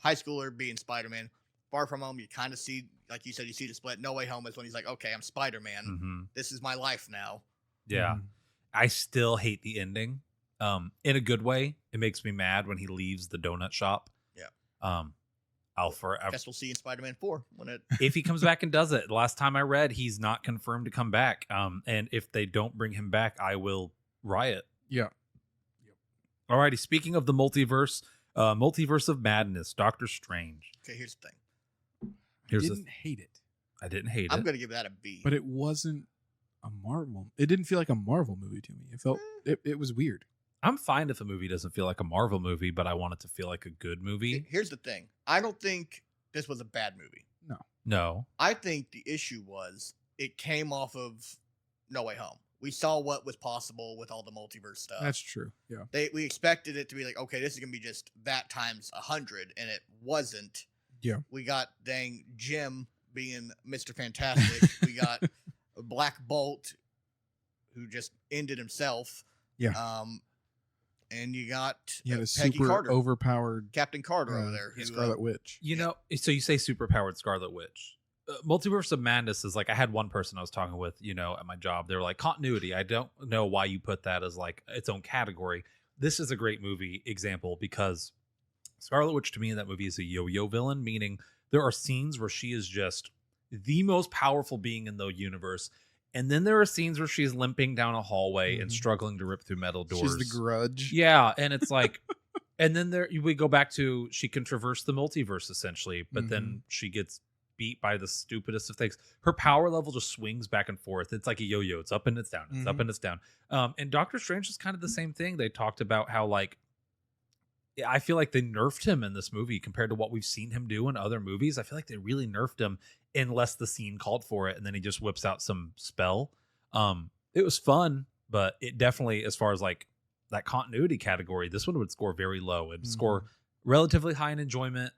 high schooler being Spider-Man. Far From Home, you kind of see, like you said, you see the split. No Way Home is when he's like, okay, I'm Spider-Man. This is my life now. Yeah. I still hate the ending. In a good way. It makes me mad when he leaves the donut shop. Yeah. I'll forever. Guess we'll see in Spider-Man 4 when it. If he comes back and does it. Last time I read, he's not confirmed to come back. And if they don't bring him back, I will riot. Yeah. Alrighty. Speaking of the multiverse of madness, Doctor Strange. Okay, here's the thing. I didn't hate it. I didn't hate it. I'm gonna give that a B. But it wasn't a Marvel. It didn't feel like a Marvel movie to me. It felt it was weird. I'm fine if a movie doesn't feel like a Marvel movie, but I want it to feel like a good movie. Here's the thing. I don't think this was a bad movie. No. I think the issue was it came off of No Way Home. We saw what was possible with all the multiverse stuff. That's true. Yeah. We expected it to be like, okay, this is gonna be just that times 100, and it wasn't. Yeah. We got dang Jim being Mr. Fantastic. We got Black Bolt, who just ended himself. Yeah. And you got a Peggy super Carter, overpowered Captain Carter over there, Scarlet Witch. So you say superpowered Scarlet Witch. Multiverse of Madness is like, I had one person I was talking with, at my job. They were like, continuity. I don't know why you put that as like its own category. This is a great movie example because Scarlet Witch to me in that movie is a yo-yo villain, meaning there are scenes where she is just the most powerful being in the universe. And then there are scenes where she's limping down a hallway and struggling to rip through metal doors. She's the Grudge. Yeah. And it's like, and then we go back to, she can traverse the multiverse essentially, but then she gets beat by the stupidest of things. Her power level just swings back and forth. It's like a yo-yo. It's up and it's down. It's up and it's down. And Doctor Strange is kind of the same thing. They talked about how like, I feel like they nerfed him in this movie compared to what we've seen him do in other movies. I feel like they really nerfed him unless the scene called for it, and then he just whips out some spell. It was fun, but it definitely, as far as like that continuity category, this one would score very low. It'd score relatively high in enjoyment,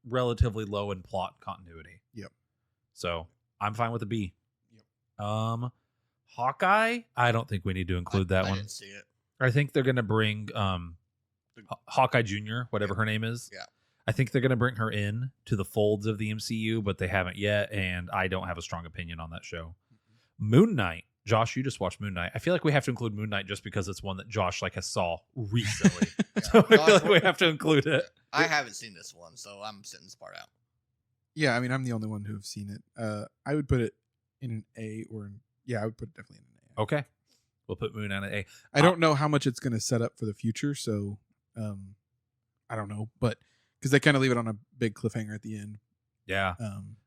relatively low in plot continuity. Yep. So I'm fine with a B. Yep. Hawkeye, I don't think we need to include that one. I didn't see it. I think they're gonna bring Hawkeye Jr., whatever her name is. Yeah. I think they're going to bring her in to the folds of the MCU, but they haven't yet, and I don't have a strong opinion on that show. Moon Knight, Josh, you just watched Moon Knight. I feel like we have to include Moon Knight just because it's one that Josh has saw recently. So I feel like we have to include it. I haven't seen this one, so I'm sitting this part out. Yeah, I mean, I'm the only one who've seen it. I would put it in an A I would put it definitely in an A. Okay. We'll put Moon Knight in A. I don't know how much it's going to set up for the future, so I don't know, but because they kind of leave it on a big cliffhanger at the end. Yeah.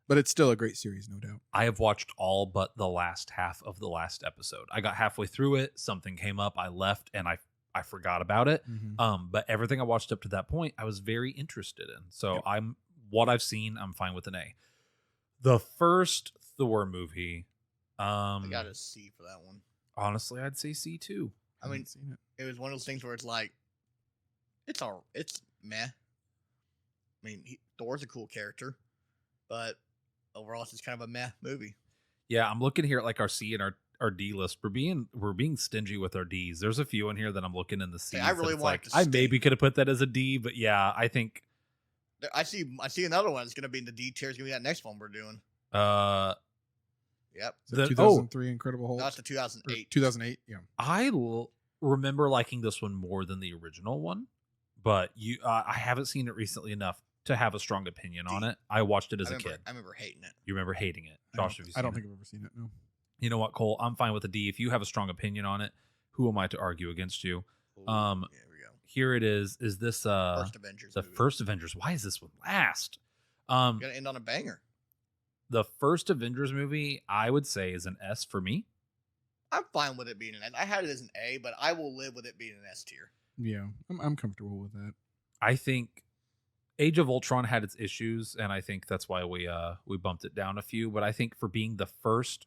But it's still a great series, no doubt. I have watched all but the last half of the last episode. I got halfway through it. Something came up. I left and I forgot about it. Mm-hmm. But everything I watched up to that point, I was very interested in. So Yep. what I've seen, I'm fine with an A. The first Thor movie, I got a C for that one. honestly, I'd say C too. I mean, haven't seen it. it was one of those things where it's like, it's meh. I mean, Thor's a cool character, but overall, it's just kind of a meh movie. Yeah, I'm looking here at like our C and our D list. We're being stingy with our Ds. There's a few in here that I'm looking in the C. I really want like to I stay. maybe could have put that as a D, but yeah, I think I see another one. It's going to be in the D tier. It's going to be that next one we're doing. Yep. Is it The- 2003 Incredible Hulk? No, it's the Or 2008. 2008, yeah. I remember liking this one more than the original one, but I haven't seen it recently enough to have a strong opinion on it. I watched it as a kid. I remember hating it. You remember hating it, Josh? Have you seen I don't it? think I've ever seen it, no. You know what, Cole? I'm fine with a D. If you have a strong opinion on it, who am I to argue against you? Ooh, Here we go. Here it is. Is this First Avengers. the movie. first Avengers? Why is this one last? We're gonna end on a banger. The first Avengers movie, I would say, is an S for me. I'm fine with it being an S. I had it as an A, but I will live with it being an S tier. Yeah, I'm comfortable with that. I think Age of Ultron had its issues, and I think that's why we bumped it down a few. But I think for being the first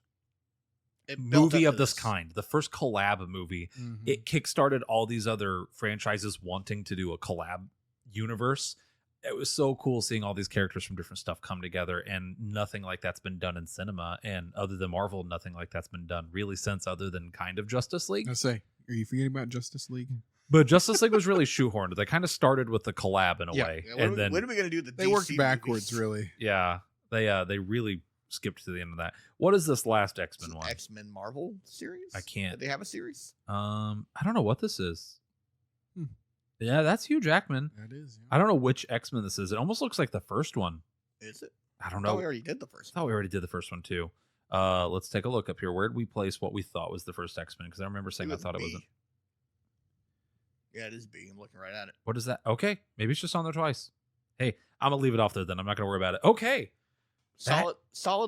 It built movie up of to this kind, the first collab movie, Mhm. it kickstarted all these other franchises wanting to do a collab universe. It was so cool seeing all these characters from different stuff come together, and nothing like that's been done in cinema. And other than Marvel, nothing like that's been done really since, other than kind of Justice League. I say, are you forgetting about Justice League? But Justice League was really shoehorned. They kind of started with the collab in a Yeah. way, Yeah, and then when are we gonna do the? They DC worked backwards, movies? really. yeah, they really skipped to the end of that. What is this last Is X-Men it one? X-Men Marvel series. I can't. Did they have a series? I don't know what this is. Hmm. Yeah, that's Hugh Jackman. That is. I don't know which X-Men this is. It almost looks like the first one. Is it? I don't No, know. we already did the first. I thought we already did the first one too. Let's take a look up here. Where did we place what we thought was the first X-Men? Because I remember saying I thought it wasn't. Yeah, it is B. I'm looking right at it. What is that? Okay, maybe it's just on there twice. Hey, I'm gonna leave it off there then. I'm not gonna worry about it. Okay, Solid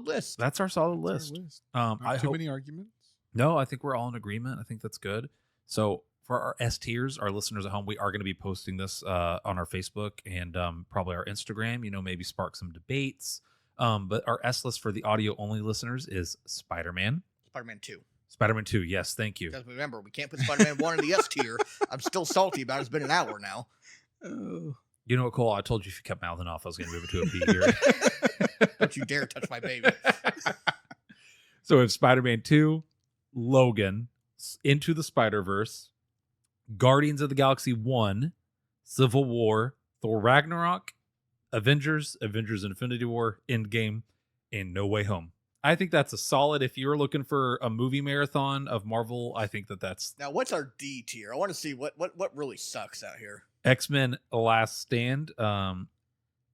list. that's our solid That's our list. Not I too hope. many arguments. No, I think we're all in agreement. I think that's good. So for our S tiers, our listeners at home, we are going to be posting this on our Facebook and probably our Instagram. Maybe spark some debates. But our S list for the audio only listeners is Spider-Man. Spider-Man 2. Spider-Man 2. Yes, thank you. Because remember, we can't put Spider-Man 1 in the S tier. I'm still salty about it. It's been an hour now. Oh. You know what, Cole? I told you if you kept mouthing off, I was going to move it to a B here. Don't you dare touch my baby. So we have Spider-Man 2, Logan, Into the Spider-Verse, Guardians of the Galaxy 1, Civil War, Thor Ragnarok, Avengers Infinity War, Endgame, and No Way Home. I think that's a solid. If you're looking for a movie marathon of Marvel, I think that's Now, what's our D tier? I want to see what really sucks out here. X-Men Last Stand.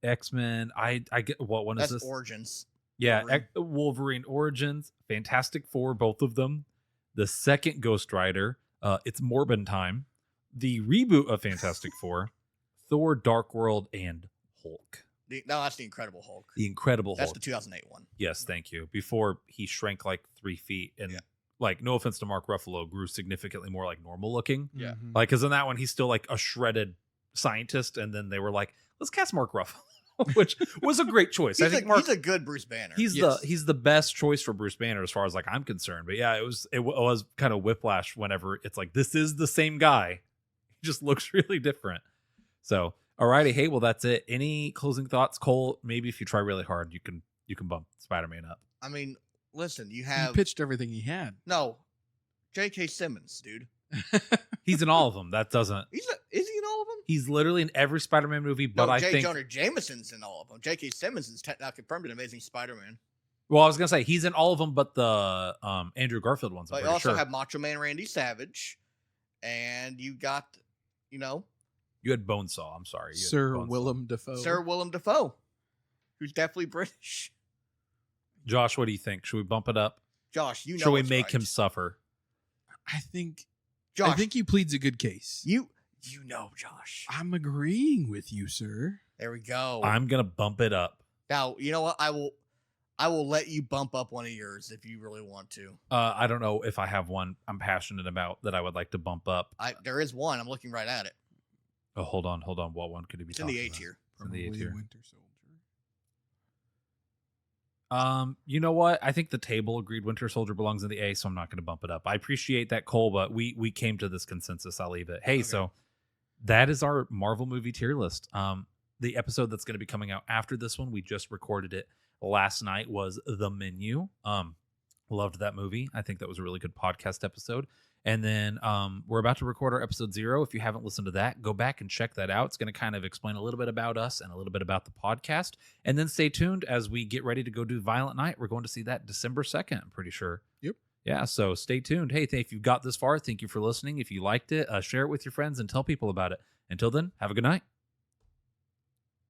X-Men, I get what one is That's this? Origins. Yeah, Wolverine. Wolverine Origins, Fantastic Four, both of them. The second Ghost Rider, it's Morbin time. The reboot of Fantastic Four, Thor, Dark World, and Hulk. No, that's the Incredible Hulk. The Incredible That's Hulk. the 2008 one. Yes, thank you. Before he shrank like 3 feet and Yeah. like, no offense to Mark Ruffalo, grew significantly more like normal looking. Yeah. Mhm. Like, because in that one, he's still like a shredded scientist. And then they were like, let's cast Mark Ruffalo, which was a great choice. I think Mark, he's a good Bruce Banner. he's the best choice for Bruce Banner as far as like I'm concerned. But yeah, it was kind of whiplash whenever it's like, this is the same guy. He just looks really different. So, alrighty. Hey, well, that's it. Any closing thoughts, Cole? Maybe if you try really hard, you can bump Spider-Man up. I mean, listen, you He have pitched everything he had. no J.K. Simmons, dude. He's in all of them. That doesn't. Is he in all of them? He's literally in every Spider-Man movie, but No, I J. think Jonah Jameson's in all of them. J.K. Simmons is now confirmed an Amazing Spider-Man. Well, I was gonna say he's in all of them, but the Andrew Garfield ones. I'm But you pretty also sure. have Macho Man Randy Savage, and you got, you know, You had Bonesaw. I'm sorry, Sir Willem Dafoe. Sir Willem Dafoe, who's definitely British. Josh, what do you think? Should we bump it up? Josh, you know, Should we what's make right. him suffer? I think Josh, he pleads a good case. you know, Josh. I'm agreeing with you, sir. There we go. I'm gonna bump it up. Now, you know what? I will let you bump up one of yours if you really want to. I don't know if I have one I'm passionate about that I would like to bump up. There is one. I'm looking right at it. Oh, hold on. What one could it be? It's in the A talking tier. about? It's in the A Probably tier. Winter Soldier. You know what? I think the table agreed Winter Soldier belongs in the A, so I'm not going to bump it up. I appreciate that, Cole, but we came to this consensus. I'll leave it. Hey, Okay. so that is our Marvel movie tier list. The episode that's going to be coming out after this one, we just recorded it last night, was The Menu. Loved that movie. I think that was a really good podcast episode. And then we're about to record our episode 0. If you haven't listened to that, go back and check that out. It's going to kind of explain a little bit about us and a little bit about the podcast. And then stay tuned as we get ready to go do Violent Night. We're going to see that December 2nd, I'm pretty sure. Yep. Yeah, so stay tuned. Hey, if you got this far, thank you for listening. If you liked it, share it with your friends and tell people about it. Until then, have a good night.